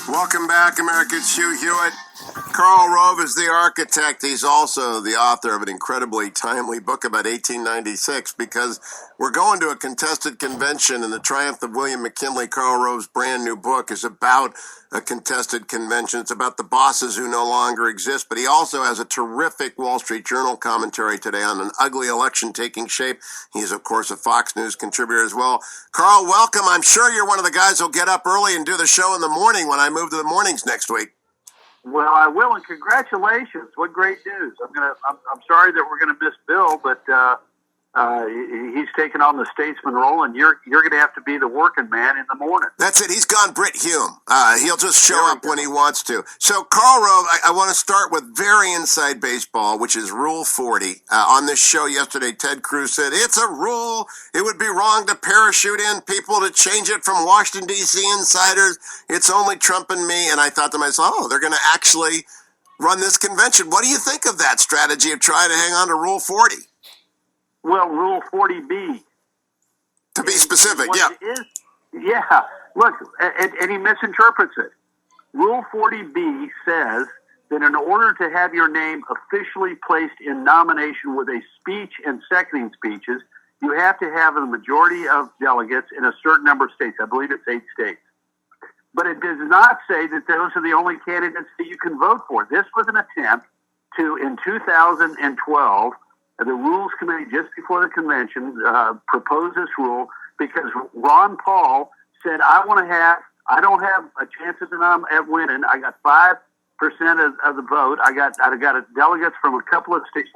Welcome back, America. It's Hugh Hewitt. Karl Rove is the architect. He's also the author of an incredibly timely book about 1896 because we're going to a contested convention, and the triumph of William McKinley. Karl Rove's brand new book is about a contested convention. It's about the bosses who no longer exist, but he also has a terrific Wall Street Journal commentary today on an ugly election taking shape. He's, of course, a Fox News contributor as well. Karl, welcome. I'm sure you're one of the guys who'll get up early and do the show in the morning when I move to the mornings next week. Well, I will, and congratulations! What great news! I'm sorry that we're gonna miss Bill, but he's taking on the statesman role, and you're gonna have to be the working man in the morning. That's it. He's gone Brit Hume. He'll just show up when he wants to. So, Karl Rove, I want to start with very inside baseball, which is Rule 40. On this show yesterday, Ted Cruz said, it's a rule. It would be wrong to parachute in people to change it from Washington, D.C. insiders. It's only Trump and me. And I thought to myself, oh, they're going to actually run this convention. What do you think of that strategy of trying to hang on to Rule 40? Well, Rule 40B. To be specific, yeah. Yeah. Look, and he misinterprets it. Rule 40B says that in order to have your name officially placed in nomination with a speech and seconding speeches, you have to have a majority of delegates in a certain number of states. I believe it's 8 states. But it does not say that those are the only candidates that you can vote for. This was an attempt to, in 2012, the Rules Committee, just before the convention, proposed this rule because Ron Paul said, I don't have a chance at winning. I got 5% of the vote. I got delegates from a couple of states,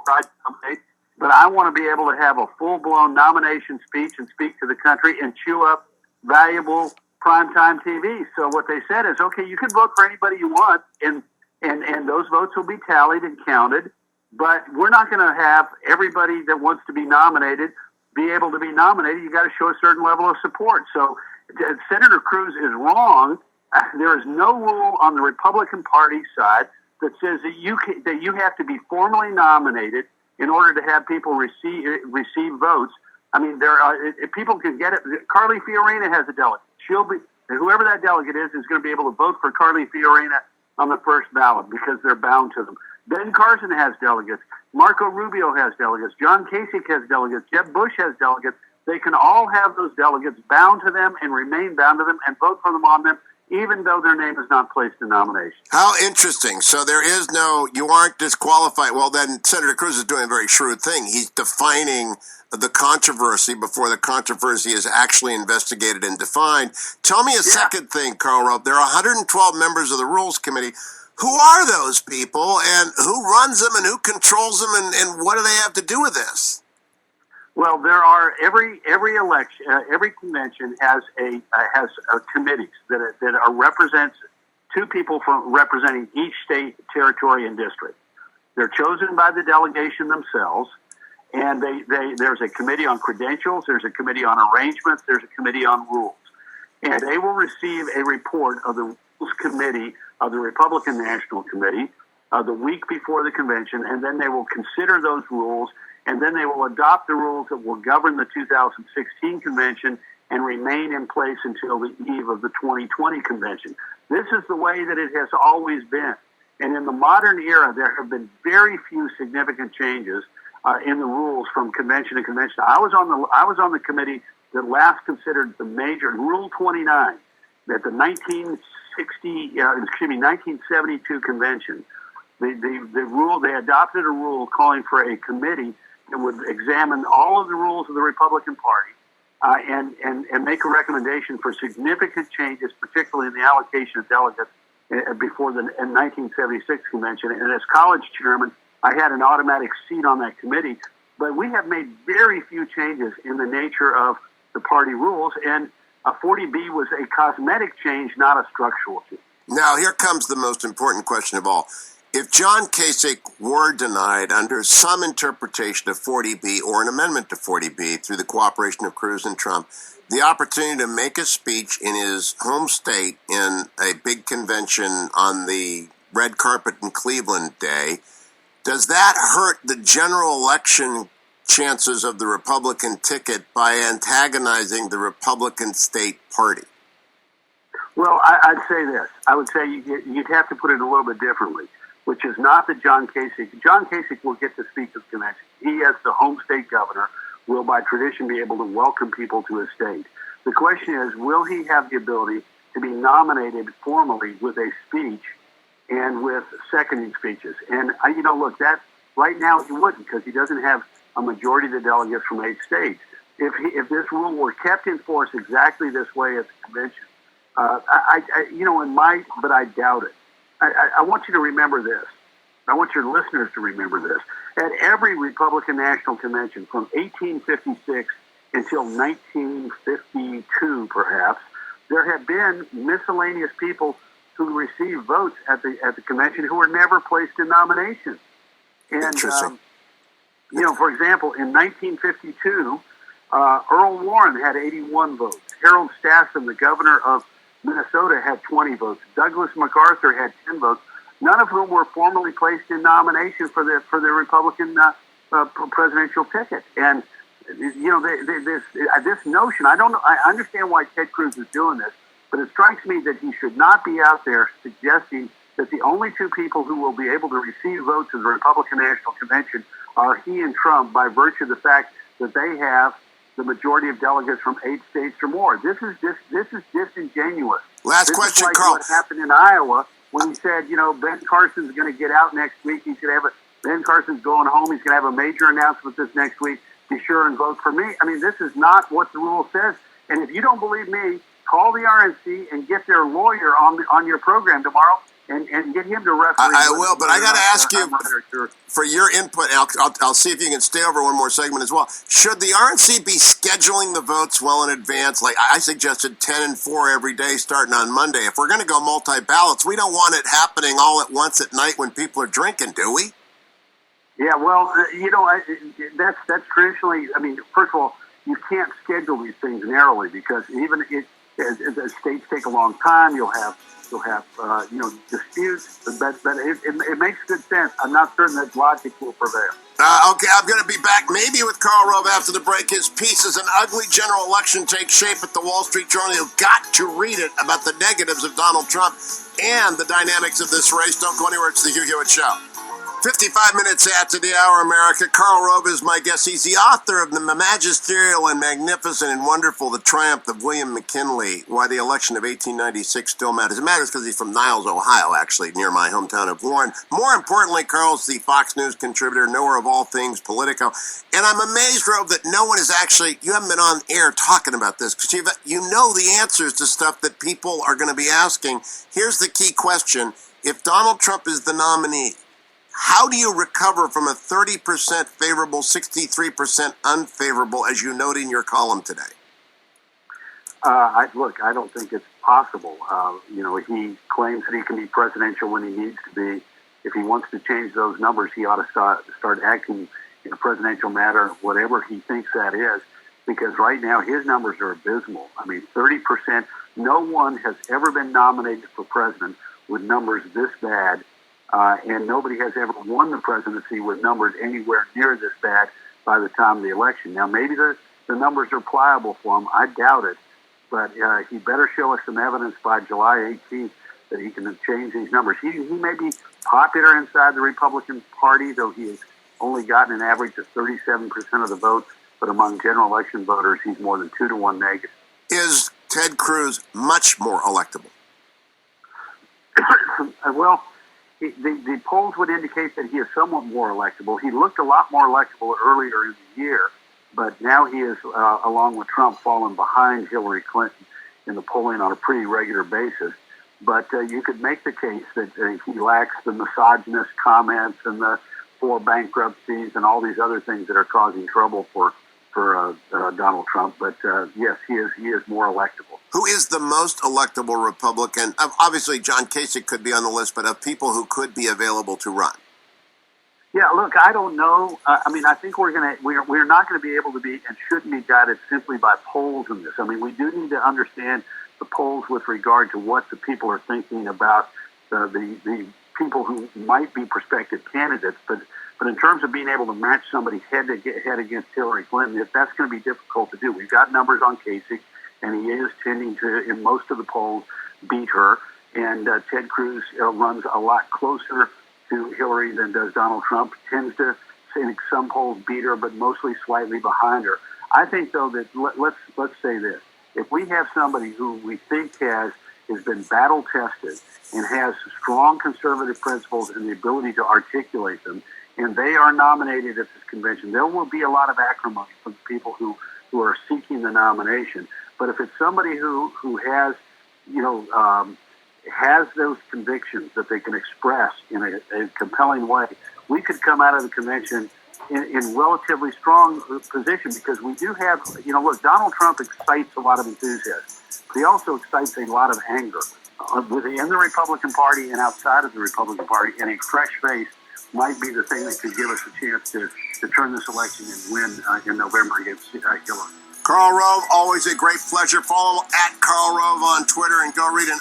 but I want to be able to have a full-blown nomination speech and speak to the country and chew up valuable primetime TV. So what they said is, okay, you can vote for anybody you want, and those votes will be tallied and counted. But we're not going to have everybody that wants to be nominated be able to be nominated. You got to show a certain level of support. So Senator Cruz is wrong. There is no rule on the Republican Party side that says that you have to be formally nominated in order to have people receive votes. I mean, people can get it. Carly Fiorina has a delegate. Whoever that delegate is going to be able to vote for Carly Fiorina on the first ballot because they're bound to them. Ben Carson has delegates. Marco Rubio has delegates. John Kasich has delegates. Jeb Bush has delegates. They can all have those delegates bound to them and remain bound to them and vote for them on them, even though their name is not placed in nomination. How interesting. So you aren't disqualified. Well, then Senator Cruz is doing a very shrewd thing. He's defining the controversy before the controversy is actually investigated and defined. Tell me a second thing, Karl Rove. There are 112 members of the Rules Committee. Who are those people, and who runs them, and who controls them, and what do they have to do with this? Well, there are every election, every convention has committees that represents 2 people from representing each state, territory, and district. They're chosen by the delegation themselves, and there's a committee on credentials, there's a committee on arrangements, there's a committee on rules, and they will receive a report of the Rules Committee of the Republican National Committee the week before the convention, and then they will consider those rules, and then they will adopt the rules that will govern the 2016 convention and remain in place until the eve of the 2020 convention. This is the way that it has always been. And in the modern era, there have been very few significant changes in the rules from convention to convention. I was on the committee that last considered the major Rule 29 that the 1972 convention. They adopted a rule calling for a committee that would examine all of the rules of the Republican Party and make a recommendation for significant changes, particularly in the allocation of delegates before the 1976 convention. And as college chairman, I had an automatic seat on that committee. But we have made very few changes in the nature of the party rules, and 40B was a cosmetic change, not a structural change. Now, here comes the most important question of all. If John Kasich were denied under some interpretation of 40B or an amendment to 40B through the cooperation of Cruz and Trump, the opportunity to make a speech in his home state in a big convention on the red carpet in Cleveland day, does that hurt the general election chances of the Republican ticket by antagonizing the Republican state party? Well, I'd say this. I would say you'd have to put it a little bit differently, which is not that John Kasich will get to speak to the convention. He, as the home state governor, will by tradition be able to welcome people to his state. The question is, will he have the ability to be nominated formally with a speech and with seconding speeches? And, look, that right now he wouldn't, because he doesn't have a majority of the delegates from 8 states. If this rule were kept in force exactly this way at the convention, it might, but I doubt it. I want you to remember this. I want your listeners to remember this. At every Republican National Convention from 1856 until 1952, perhaps, there have been miscellaneous people who received votes at the convention who were never placed in nomination. And, Interesting. For example, in 1952, Earl Warren had 81 votes. Harold Stassen, the governor of Minnesota, had 20 votes. Douglas MacArthur had 10 votes, none of whom were formally placed in nomination for the Republican presidential ticket. And this notion, I don't know. I understand why Ted Cruz is doing this, but it strikes me that he should not be out there suggesting that the only 2 people who will be able to receive votes at the Republican National Convention are he and Trump, by virtue of the fact that they have the majority of delegates from 8 states or more. This is disingenuous. Last question, like Karl. What happened in Iowa when he said, Ben Carson's going to get out next week. He's going to have Ben Carson's going home. He's going to have a major announcement this next week. Be sure and vote for me. I mean, this is not what the rule says. And if you don't believe me, call the RNC and get their lawyer on your program tomorrow and get him to referee. I will, but I got to ask you for your input. I'll see if you can stay over one more segment as well. Should the RNC be scheduling the votes well in advance? Like I suggested, 10 and 4 every day starting on Monday. If we're going to go multi-ballots, we don't want it happening all at once at night when people are drinking, do we? Yeah, well, that's traditionally. I mean, first of all, you can't schedule these things narrowly, because even as states take a long time, you'll have disputes. But it makes good sense. I'm not certain that logic will prevail. Okay, I'm going to be back maybe with Karl Rove after the break. His piece is An Ugly General Election Takes Shape at the Wall Street Journal. You've got to read it about the negatives of Donald Trump and the dynamics of this race. Don't go anywhere. It's the Hugh Hewitt Show. 55 minutes after the hour, America. Karl Rove is my guest. He's the author of the magisterial and magnificent and wonderful The Triumph of William McKinley, Why the Election of 1896 Still Matters. It matters because he's from Niles, Ohio, actually, near my hometown of Warren. More importantly, Karl's the Fox News contributor, knower of all things Politico. And I'm amazed, Rove, that no one is actually, you haven't been on air talking about this, because you know the answers to stuff that people are going to be asking. Here's the key question. If Donald Trump is the nominee, how do you recover from a 30% favorable, 63% unfavorable, as you note in your column today? I don't think it's possible. He claims that he can be presidential when he needs to be. If he wants to change those numbers, he ought to start acting in a presidential matter, whatever he thinks that is, because right now his numbers are abysmal. I mean, 30%. No one has ever been nominated for president with numbers this bad. And nobody has ever won the presidency with numbers anywhere near this bad by the time of the election. Now, maybe the numbers are pliable for him. I doubt it. But he better show us some evidence by July 18th that he can change these numbers. He may be popular inside the Republican Party, though he has only gotten an average of 37% of the vote. But among general election voters, he's more than 2-to-1 negative. Is Ted Cruz much more electable? Well, the polls would indicate that he is somewhat more electable. He looked a lot more electable earlier in the year, but now he is, along with Trump, fallen behind Hillary Clinton in the polling on a pretty regular basis. But you could make the case that he lacks the misogynist comments and the 4 bankruptcies and all these other things that are causing trouble for Donald Trump. But yes, he is more electable. Who is the most electable Republican? Obviously, John Kasich could be on the list, but of people who could be available to run. Yeah, look, I don't know. I think we're not going to be able to be and shouldn't be guided simply by polls in this. I mean, we do need to understand the polls with regard to what the people are thinking about the people who might be prospective candidates. But in terms of being able to match somebody head against Hillary Clinton, that's going to be difficult to do. We've got numbers on Kasich, and he is tending to, in most of the polls, beat her, and Ted Cruz runs a lot closer to Hillary than does Donald Trump. Tends to, in some polls, beat her, but mostly slightly behind her. I think, though, that let's say this: if we have somebody who we think has been battle tested and has strong conservative principles and the ability to articulate them, and they are nominated at this convention, there will be a lot of acrimony from people who are seeking the nomination. But if it's somebody who has, has those convictions that they can express in a compelling way, we could come out of the convention in relatively strong position, because we do have, look, Donald Trump excites a lot of enthusiasm, but he also excites a lot of anger within the Republican Party and outside of the Republican Party, and a fresh face might be the thing that could give us a chance to turn this election and win in November against Hillary. Karl Rove, always a great pleasure. Follow at Karl Rove on Twitter and go read an